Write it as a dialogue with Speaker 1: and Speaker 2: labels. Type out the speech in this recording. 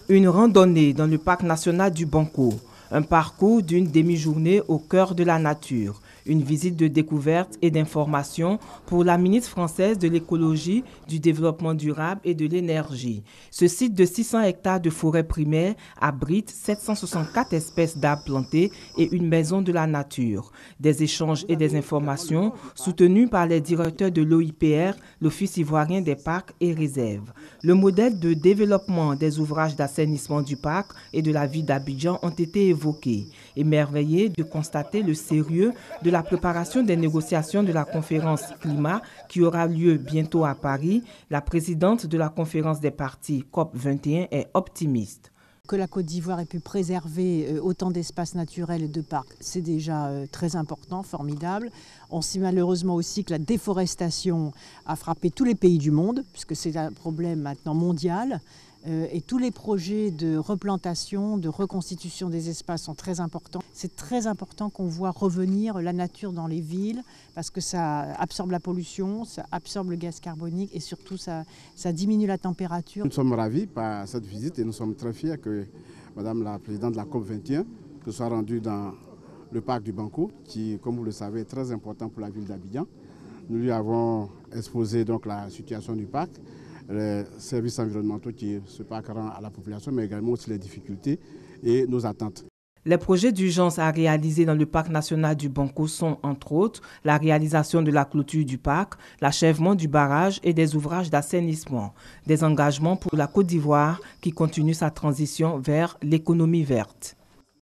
Speaker 1: Une randonnée dans le parc national du Banco, un parcours d'une demi-journée au cœur de la nature, une visite de découverte et d'information pour la ministre française de l'écologie, du développement durable et de l'énergie. Ce site de 600 hectares de forêt primaire abrite 764 espèces d'arbres plantés et une maison de la nature. Des échanges et des informations soutenus par les directeurs de l'OIPR, l'Office ivoirien des parcs et réserves. Le modèle de développement des ouvrages d'assainissement du parc et de la ville d'Abidjan ont été évoqués. Émerveillés de constater le sérieux de la préparation des négociations de la conférence climat qui aura lieu bientôt à Paris, la présidente de la conférence des parties COP21 est optimiste.
Speaker 2: Que la Côte d'Ivoire ait pu préserver autant d'espaces naturels et de parcs, c'est déjà très important, formidable. On sait malheureusement aussi que la déforestation a frappé tous les pays du monde, puisque c'est un problème maintenant mondial. Et tous les projets de replantation, de reconstitution des espaces sont très importants. C'est très important qu'on voit revenir la nature dans les villes parce que ça absorbe la pollution, ça absorbe le gaz carbonique et surtout ça diminue la température.
Speaker 3: Nous sommes ravis par cette visite et nous sommes très fiers que Madame la Présidente de la COP21 soit rendue dans le parc du Banco qui, comme vous le savez, est très important pour la ville d'Abidjan. Nous lui avons exposé donc la situation du parc, les services environnementaux qui se parc rend à la population, mais également aussi les difficultés et nos attentes.
Speaker 1: Les projets d'urgence à réaliser dans le parc national du Banco sont, entre autres, la réalisation de la clôture du parc, l'achèvement du barrage et des ouvrages d'assainissement. Des engagements pour la Côte d'Ivoire qui continue sa transition vers l'économie verte.